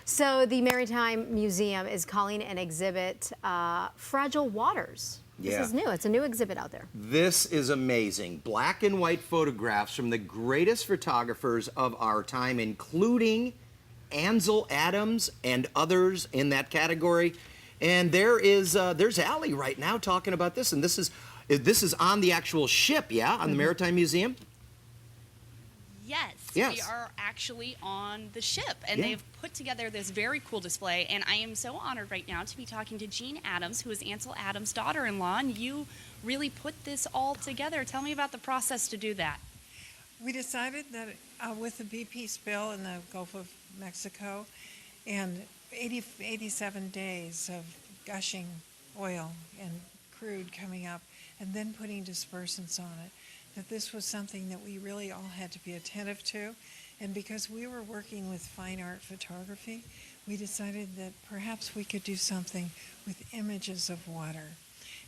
So the Maritime Museum is calling an exhibit Fragile Waters. This is new. It's a new exhibit out there. This is amazing. Black and white photographs from the greatest photographers of our time, including Ansel Adams and others in that category. And there's Allie right now talking about this, and this is on the actual ship, yeah, on the Maritime Museum. Yes, yes, we are actually on the ship, and they've put together this very cool display, and I am so honored right now to be talking to Jean Adams, who is Ansel Adams' daughter-in-law, and you really put this all together. Tell me about the process to do that. We decided that with the BP spill in the Gulf of Mexico and 87 days of gushing oil and crude coming up and then putting dispersants on it, that this was something that we really all had to be attentive to. And because we were working with fine art photography, we decided that perhaps we could do something with images of water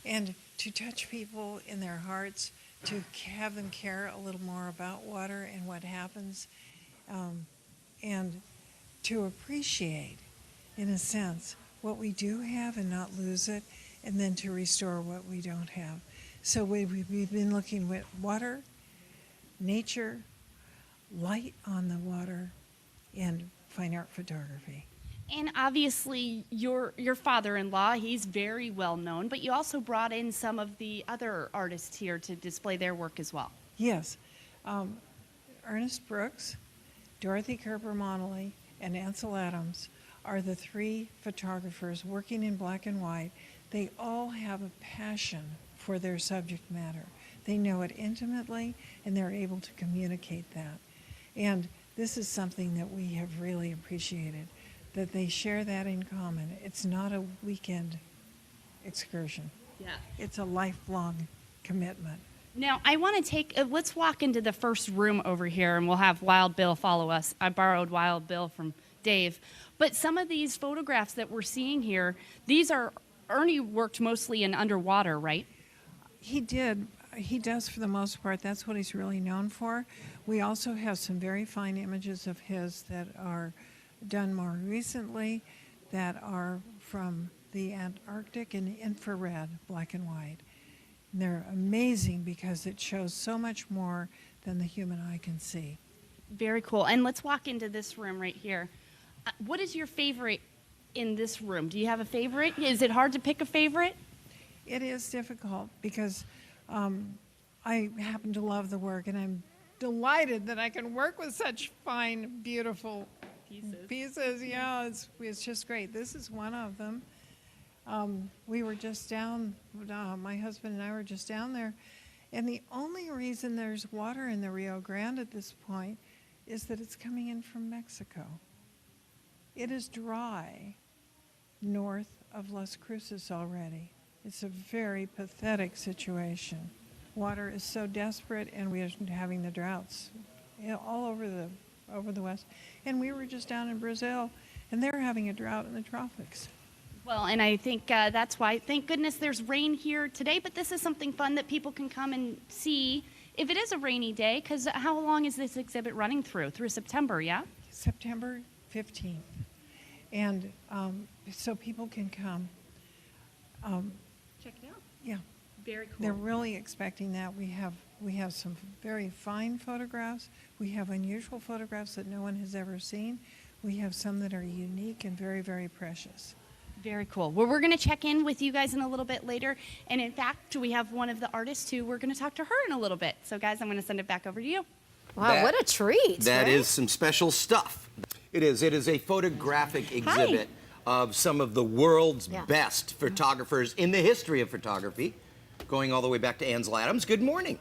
and to touch people in their hearts, to have them care a little more about water and what happens, and to appreciate, in a sense, what we do have and not lose it, and then to restore what we don't have. So we've been looking at water, nature, light on the water, and fine art photography. And obviously, your father-in-law, he's very well known, but you also brought in some of the other artists here to display their work as well. Yes. Ernest Brooks, Dorothy Kerber-Montley, and Ansel Adams are the three photographers working in black and white. They all have a passion for their subject matter. They know it intimately, and they're able to communicate that. And this is something that we have really appreciated, that they share that in common. It's not a weekend excursion. Yeah. It's a lifelong commitment. Now, I want to take, let's walk into the first room over here, and we'll have Wild Bill follow us. I borrowed Wild Bill from Dave. But some of these photographs that we're seeing here, these are, Ernie worked mostly in underwater, right? He did. He does for the most part. That's what he's really known for. We also have some very fine images of his that are done more recently that are from the Antarctic in infrared, black and white. And they're amazing because it shows so much more than the human eye can see. Very cool. And let's walk into this room right here. What is your favorite in this room? Do you have a favorite? Is it hard to pick a favorite? It is difficult because I happen to love the work, and I'm delighted that I can work with such fine, beautiful pieces. Yeah, it's just great. This is one of them. We were just down, my husband and I were just down there, and the only reason there's water in the Rio Grande at this point is that it's coming in from Mexico. It is dry north of Las Cruces already. It's a very pathetic situation. Water is so desperate, and we are having the droughts all over the west. And we were just down in Brazil, and they're having a drought in the tropics. Well, and I think that's why, thank goodness there's rain here today, but this is something fun that people can come and see if it is a rainy day, because how long is this exhibit running through? Through September, yeah? September 15th. And so people can come. Check it out. Yeah. Very cool. They're really expecting that. We have some very fine photographs. We have unusual photographs that no one has ever seen. We have some that are unique and very, very precious. Very cool. Well, we're going to check in with you guys in a little bit later. And in fact, we have one of the artists who we're going to talk to her in a little bit. So guys, I'm going to send it back over to you. Wow, what a treat. That is some special stuff. It is. It is a photographic exhibit of some of the world's best photographers in the history of photography, going all the way back to Ansel Adams. Good morning.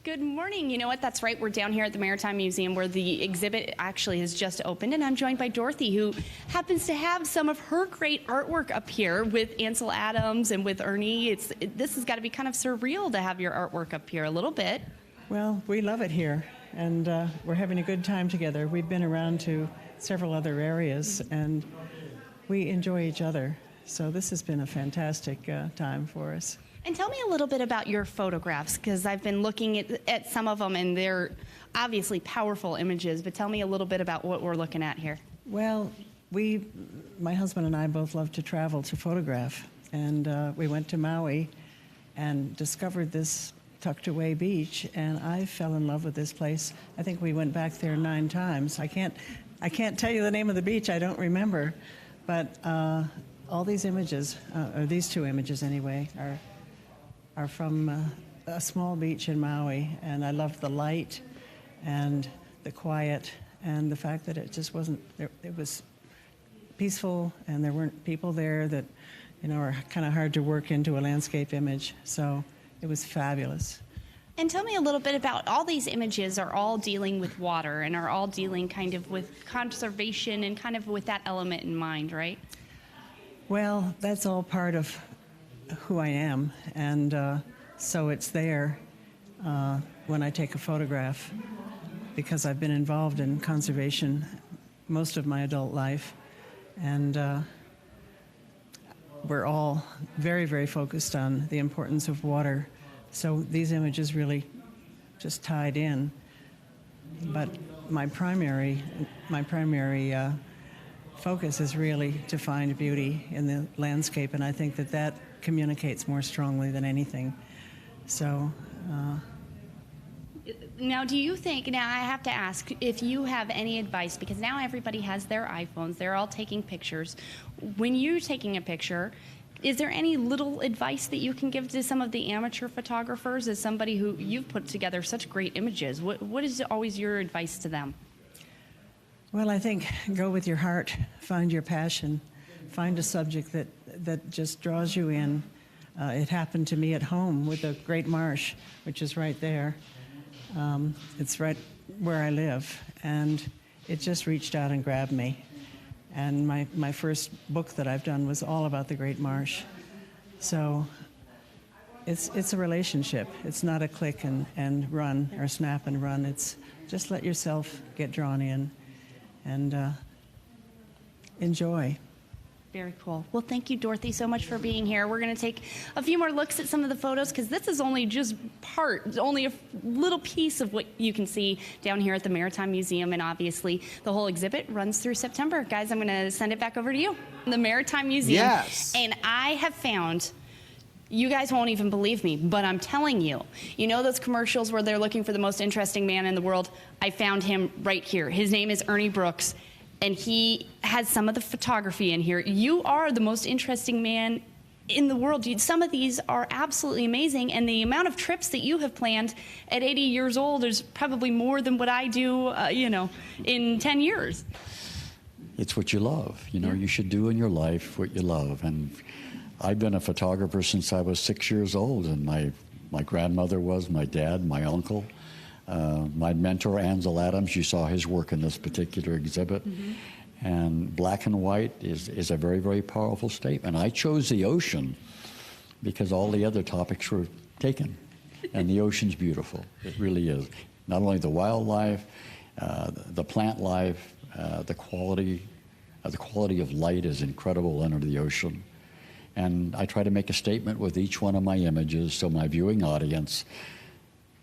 Good morning. You know what? That's right. We're down here at the Maritime Museum where the exhibit actually has just opened, and I'm joined by Dorothy, who happens to have some of her great artwork up here with Ansel Adams and with Ernie. This has got to be kind of surreal to have your artwork up here a little bit. Well, we love it here, and we're having a good time together. We've been around to several other areas, and we enjoy each other. So this has been a fantastic time for us. And tell me a little bit about your photographs, because I've been looking at some of them, and they're obviously powerful images, but tell me a little bit about what we're looking at here. Well, my husband and I both love to travel to photograph, and we went to Maui and discovered this tucked away beach, and I fell in love with this place. I think we went back there 9 times. I can't tell you the name of the beach, I don't remember, but all these images, or these 2 images anyway, are from a small beach in Maui, and I loved the light and the quiet and the fact that it just wasn't, it was peaceful, and there weren't people there that, are kind of hard to work into a landscape image. So it was fabulous. And tell me a little bit about all these images are all dealing with water and are all dealing kind of with conservation and kind of with that element in mind, right? Well, that's all part of who I am, and so it's there when I take a photograph, because I've been involved in conservation most of my adult life, and we're all very, very focused on the importance of water. So these images really just tied in. But my primary focus is really to find beauty in the landscape, and I think that communicates more strongly than anything. So. Now, do you think, now I have to ask if you have any advice, because now everybody has their iPhones, they're all taking pictures. When you're taking a picture, is there any little advice that you can give to some of the amateur photographers as somebody who you've put together such great images? What is always your advice to them? Well, I think go with your heart, find your passion, find a subject that just draws you in. It happened to me at home with the Great Marsh, which is right there. It's right where I live, and it just reached out and grabbed me. And my first book that I've done was all about the Great Marsh. So it's a relationship. It's not a click and run or snap and run. It's just let yourself get drawn in and enjoy. Very cool. Well, thank you, Dorothy, so much for being here. We're going to take a few more looks at some of the photos, because this is only just only a little piece of what you can see down here at the Maritime Museum, and obviously the whole exhibit runs through September. Guys, I'm going to send it back over to you. The Maritime Museum. Yes. And I have found, you guys won't even believe me, but I'm telling you, you know those commercials where they're looking for the most interesting man in the world? I found him right here. His name is Ernie Brooks, and he has some of the photography in here. You are the most interesting man in the world. Some of these are absolutely amazing, and the amount of trips that you have planned at 80 years old is probably more than what I do, in 10 years. It's what you love. You should do in your life what you love. And I've been a photographer since I was 6 years old, and my grandmother was, my dad, my uncle. My mentor, Ansel Adams, you saw his work in this particular exhibit. Mm-hmm. And black and white is a very, very powerful statement. I chose the ocean because all the other topics were taken. And the ocean's beautiful. It really is. Not only the wildlife, the plant life, the quality of light is incredible under the ocean. And I try to make a statement with each one of my images so my viewing audience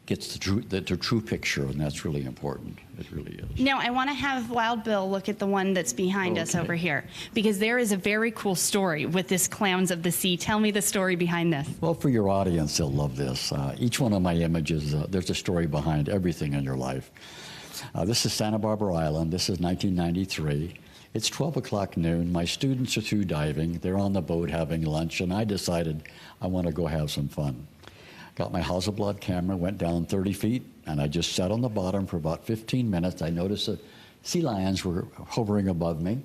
gets the true picture, and that's really important. It really is. Now, I want to have Wild Bill look at the one that's behind us over here, because there is a very cool story with this Clowns of the Sea. Tell me the story behind this. Well, for your audience, they'll love this. Each one of my images, there's a story behind everything in your life. This is Santa Barbara Island. This is 1993. It's 12 o'clock noon. My students are through diving. They're on the boat having lunch, and I decided I want to go have some fun. Got my Hasselblad camera, went down 30 feet, and I just sat on the bottom for about 15 minutes. I noticed that sea lions were hovering above me,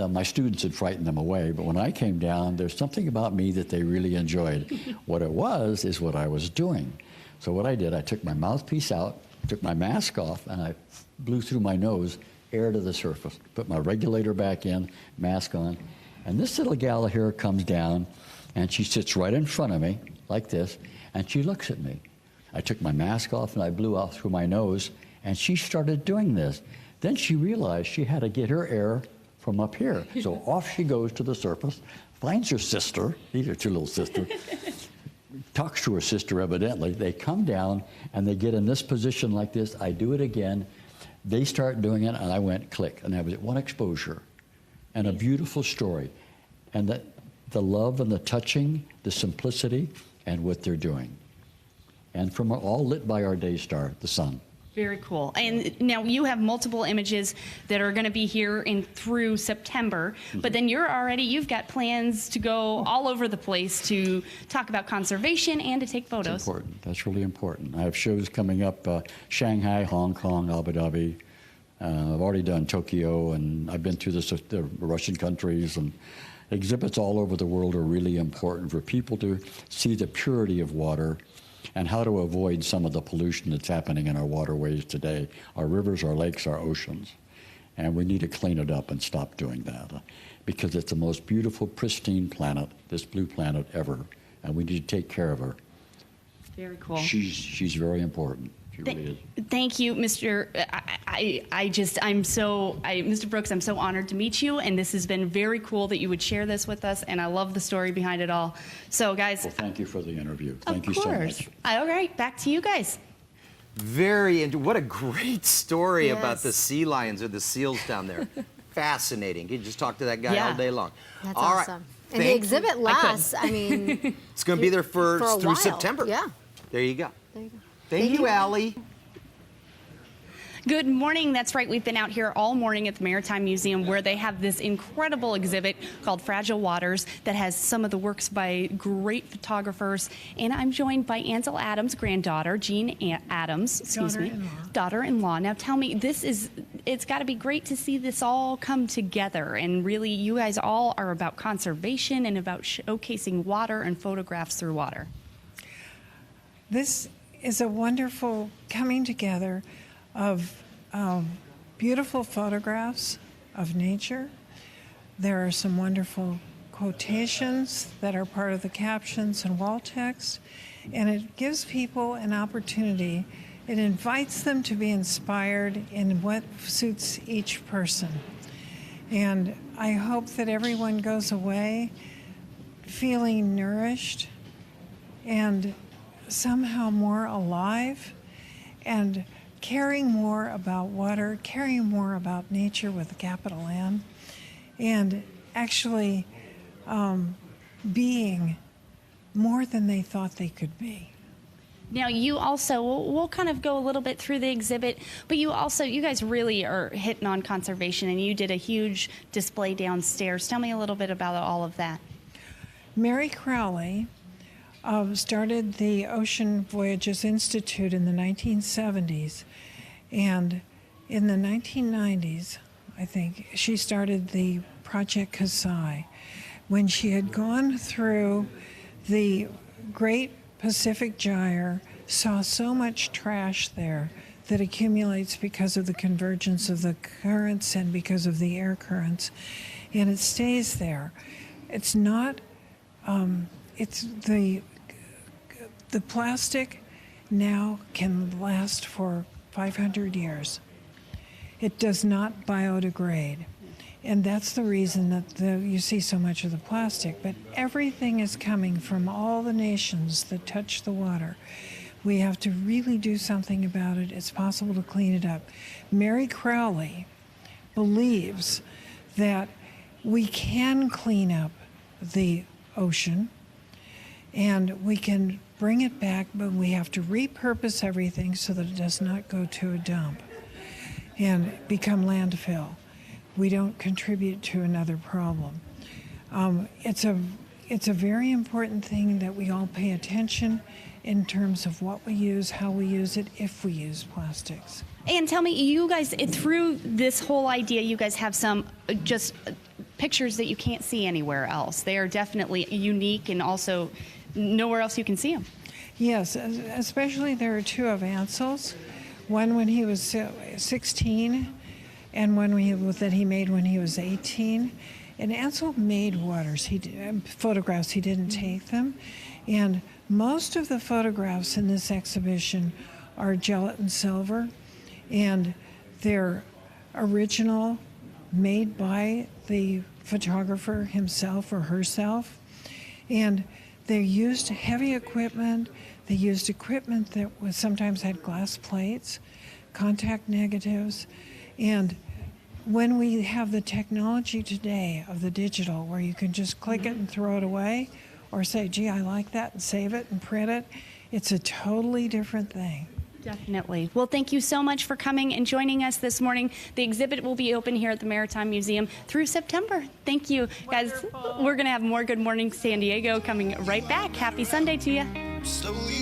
My students had frightened them away, but when I came down, there's something about me that they really enjoyed. What it was is what I was doing. So what I did, I took my mouthpiece out, took my mask off, and I blew through my nose, air to the surface, put my regulator back in, mask on, and this little gal here comes down, and she sits right in front of me, like this, and she looks at me. I took my mask off and I blew out through my nose, and she started doing this. Then she realized she had to get her air from up here. So off she goes to the surface, finds her sister, these are two little sisters, talks to her sister, evidently. They come down and they get in this position like this. I do it again. They start doing it, and I went click. And that was one exposure and a beautiful story. And the love and the touching, the simplicity, and what they're doing. And from all lit by our day star, the sun. Very cool. And now you have multiple images that are going to be here through September, but then you've got plans to go all over the place to talk about conservation and to take photos. That's important. That's really important. I have shows coming up, Shanghai, Hong Kong, Abu Dhabi. I've already done Tokyo, and I've been through the Russian countries, and exhibits all over the world are really important for people to see the purity of water and how to avoid some of the pollution that's happening in our waterways today, our rivers, our lakes, our oceans. And we need to clean it up and stop doing that because it's the most beautiful, pristine planet, this blue planet ever, and we need to take care of her. Very cool. She's very important. She really is. Thank you, Mr. Mr. Brooks, I'm so honored to meet you, and this has been very cool that you would share this with us, and I love the story behind it all. So, guys. Well, thank you for the interview. Thank you so much. All right, back to you guys. What a great story Yes. about the sea lions or the seals down there. Fascinating. You can just talk to that guy all day long. That's all right. awesome. And the Thank exhibit you. lasts, I mean, It's going to be there for a through while. September. Yeah. There you go. There you go. Thank you, Allie. Good morning. That's right. We've been out here all morning at the Maritime Museum where they have this incredible exhibit called Fragile Waters that has some of the works by great photographers. And I'm joined by Ansel Adams' granddaughter, Jean Adams, daughter-in-law. Now tell me, it's got to be great to see this all come together. And really, you guys all are about conservation and about showcasing water and photographs through water. This is a wonderful coming together of beautiful photographs of nature. There are some wonderful quotations that are part of the captions and wall text, and it gives people an opportunity. It invites them to be inspired in what suits each person. And I hope that everyone goes away feeling nourished and somehow more alive and caring more about water, caring more about nature with a capital N, and actually being more than they thought they could be. Now, you also, we'll kind of go a little bit through the exhibit, but you guys really are hitting on conservation, and you did a huge display downstairs. Tell me a little bit about all of that. Mary Crowley started the Ocean Voyages Institute in the 1970s, and in the 1990s, I think, she started the Project Kasai. When she had gone through the Great Pacific Gyre, saw so much trash there that accumulates because of the convergence of the currents and because of the air currents, and it stays there. It's not, it's the plastic now can last for 500 years. It does not biodegrade. And that's the reason that you see so much of the plastic. But everything is coming from all the nations that touch the water. We have to really do something about it. It's possible to clean it up. Mary Crowley believes that we can clean up the ocean and we can bring it back, but we have to repurpose everything so that it does not go to a dump and become landfill. We don't contribute to another problem. It's a very important thing that we all pay attention in terms of what we use, how we use it, if we use plastics. And tell me, you guys, through this whole idea, you guys have some just pictures that you can't see anywhere else. They are definitely unique and also nowhere else you can see them. Yes, especially there are two of Ansel's, one when he was 16 and one that he made when he was 18. And Ansel made photographs, he didn't take them. And most of the photographs in this exhibition are gelatin silver, and they're original, made by the photographer himself or herself. And They used heavy equipment. They used equipment that was sometimes had glass plates, contact negatives. And when we have the technology today of the digital where you can just click it and throw it away, or say, gee, I like that, and save it and print it, it's a totally different thing. Definitely. Well, thank you so much for coming and joining us this morning. The exhibit will be open here at the Maritime Museum through September. Thank you. Guys, we're going to have more Good Morning San Diego coming right back. Happy Sunday to you. Slowly